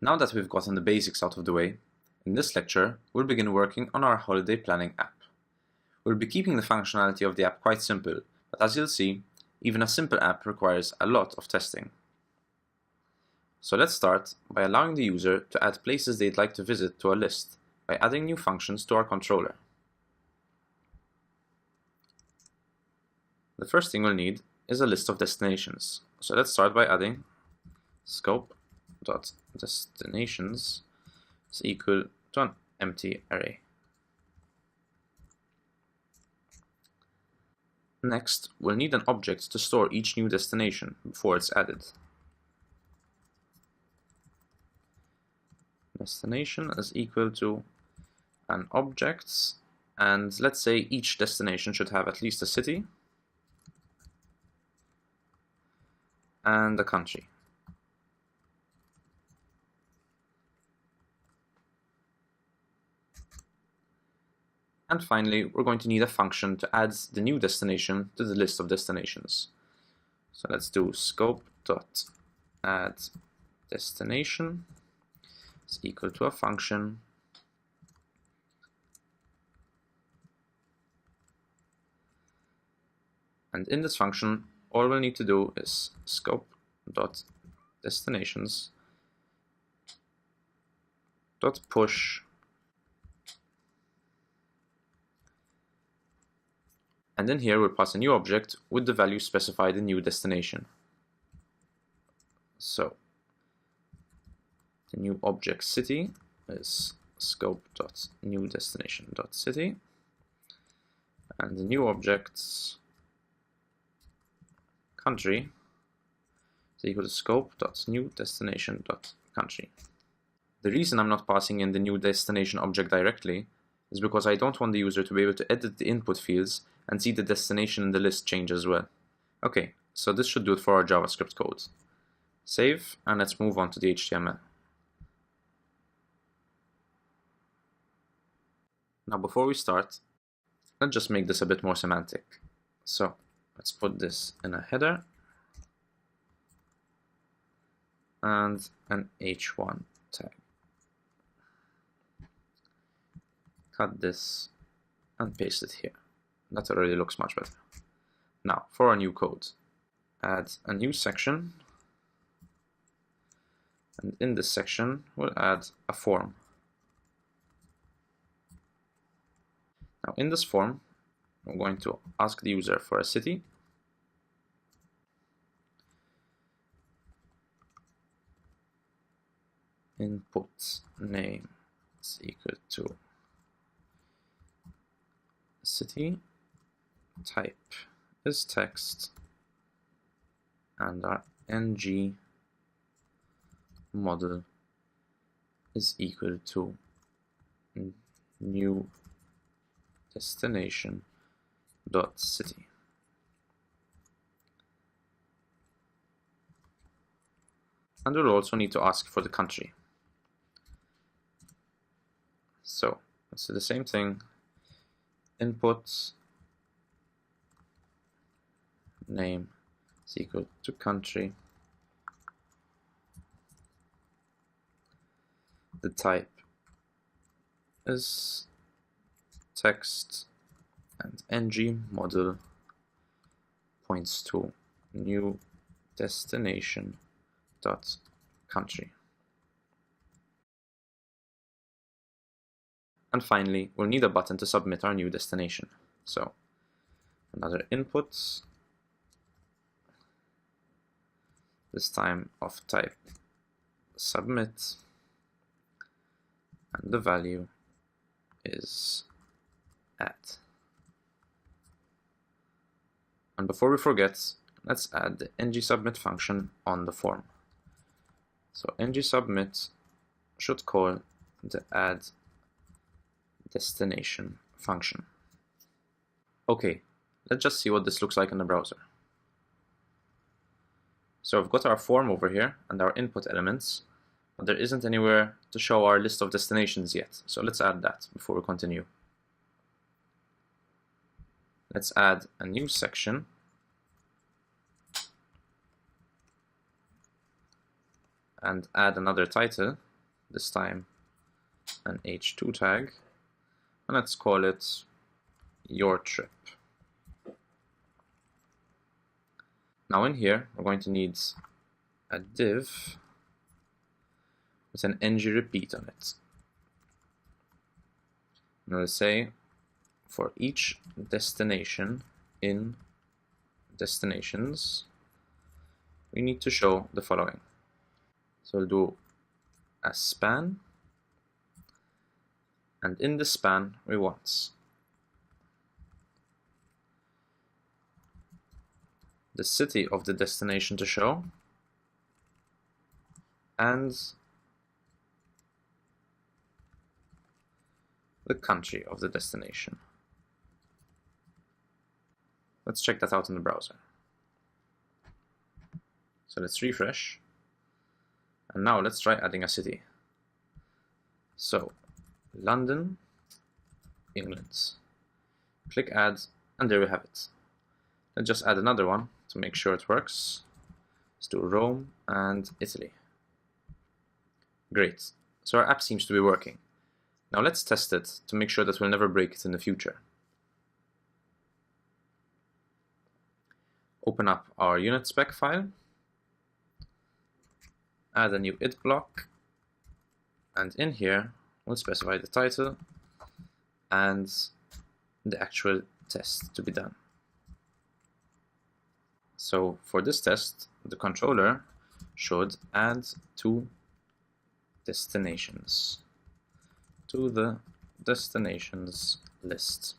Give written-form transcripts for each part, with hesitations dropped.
Now that we've gotten the basics out of the way, in this lecture we'll begin working on our holiday planning app. We'll be keeping the functionality of the app quite simple, but as you'll see, even a simple app requires a lot of testing. So let's start by allowing the user to add places they'd like to visit to a list by adding new functions to our controller. The first thing we'll need is a list of destinations. So let's start by adding scope.destinations is equal to an empty array. Next, we'll need an object to store each new destination before it's added. Destination is equal to an object, and let's say each destination should have at least a city and a country. And finally, we're going to need a function to add the new destination to the list of destinations. So let's do scope.addDestination is equal to a function and in this function all we'll need to do is scope.destinations.push and in here we'll pass a new object with the value specified in new destination. So the new object city is scope.newDestination.city and the new object's country is equal to scope.newDestination.country. The reason I'm not passing in the new destination object directly is because I don't want the user to be able to edit the input fields and see the destination in the list change as well. Okay, so this should do it for our JavaScript code. Save, and let's move on to the HTML. Now before we start, let's just make this a bit more semantic. So let's put this in a header and an h1 tag. Cut this and paste it here. That already looks much better. Now for our new code, add a new section, and in this section we'll add a form. Now in this form I'm going to ask the user for a city, input name is equal to city, type is text, and our ng model is equal to new destination dot city. And we'll also need to ask for the country. So let's do the same thing. Input name is equal to country. The type is text, and ng model points to new destination dot country. And finally, we'll need a button to submit our new destination. So another input, this time of type submit, and the value is add. And before we forget, let's add the ng-submit function on the form. So ng-submit should call the add destination function. Okay, let's just see what this looks like in the browser. So we've got our form over here and our input elements, but there isn't anywhere to show our list of destinations yet. So let's add that before we continue. Let's add a new section and add another title this time an h2 tag, and let's call it your trip. Now in here, we're going to need a div with an ng repeat on it. And we'll say for each destination in destinations, we need to show the following. So we'll do a span, and in the span we want the city of the destination to show and the country of the destination. Let's check that out in the browser. So let's refresh, and now let's try adding a city. So London, England. Click add, and there we have it. Let's just add another one to make sure it works. Let's do Rome and Italy. Great, so our app seems to be working. Now let's test it to make sure that we'll never break it in the future. Open up our unit spec file, add a new it block, and in here we'll specify the title and the actual test to be done. So for this test, the controller should add 2 destinations to the destinations list.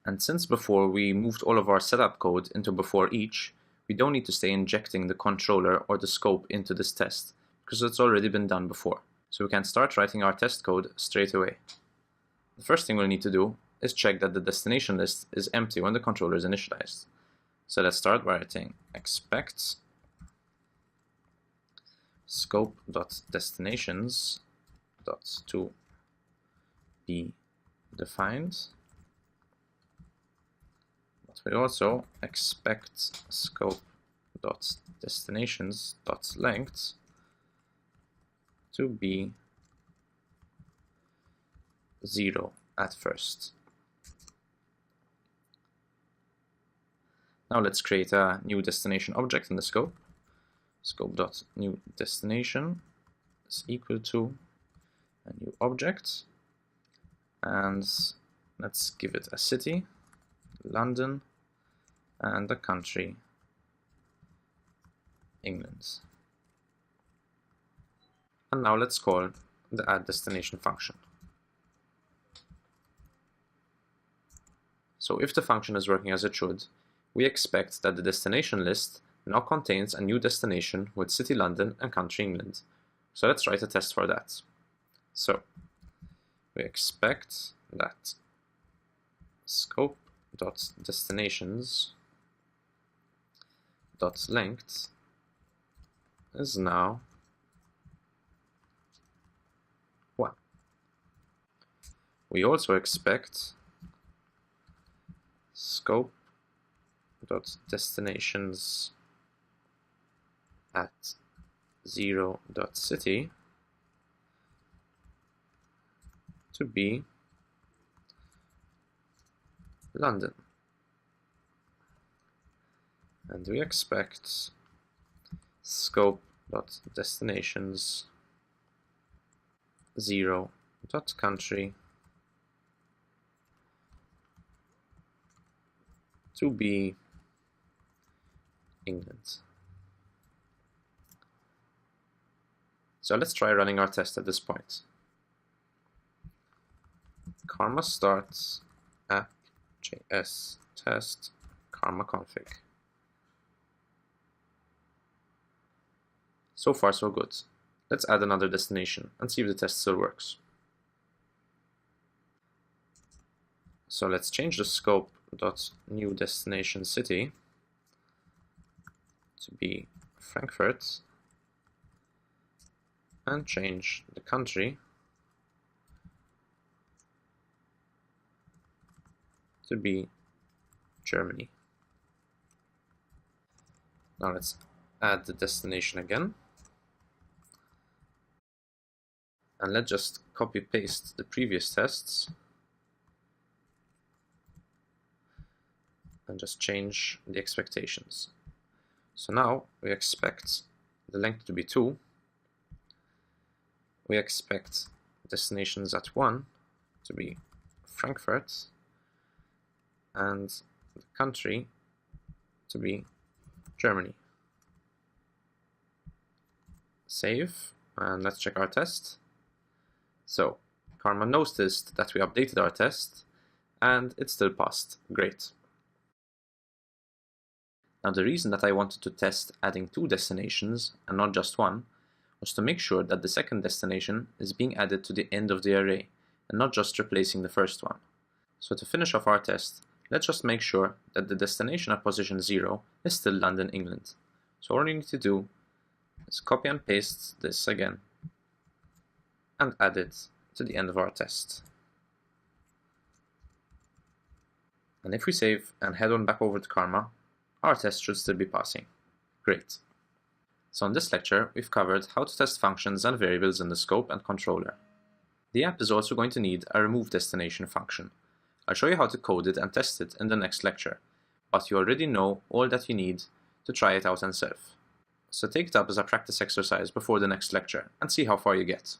And since before we moved all of our setup code into before each, we don't need to stay injecting the controller or the scope into this test, because it's already been done before. So we can start writing our test code straight away. The first thing we'll need to do is check that the destination list is empty when the controller is initialized. So let's start by writing expect scope.destinations.to be defined. But we also expect scope.destinations.length to be 0 at first. Now let's create a new destination object in the scope. Scope.newDestination is equal to a new object, and let's give it a city, London, and a country, England. And now let's call the addDestination function. So if the function is working as it should, we expect that the destination list now contains a new destination with city London and country England. So let's write a test for that. So we expect that scope.destinations.length is now 1. We also expect scope.destinations at 0.city to be London. And we expect scope.destinations 0.country to be England. So let's try running our test at this point. Karma starts app.js test karma config. So far so good. Let's add another destination and see if the test still works. So let's change the scope.newDestinationCity to be Frankfurt, and change the country to be Germany. Now let's add the destination again. And let's just copy paste the previous tests and just change the expectations. So now we expect the length to be 2. We expect destinations at 1 to be Frankfurt and the country to be Germany. Save, and let's check our test. So Karma noticed that we updated our test and it still passed. Great. Now the reason that I wanted to test adding 2 destinations and not just 1 was to make sure that the second destination is being added to the end of the array and not just replacing the first one. So to finish off our test, let's just make sure that the destination at position 0 is still London, England. So all you need to do is copy and paste this again and add it to the end of our test. And if we save and head on back over to Karma, our test should still be passing. Great. So in this lecture, we've covered how to test functions and variables in the scope and controller. The app is also going to need a remove destination function. I'll show you how to code it and test it in the next lecture, but you already know all that you need to try it out yourself. So take it up as a practice exercise before the next lecture and see how far you get.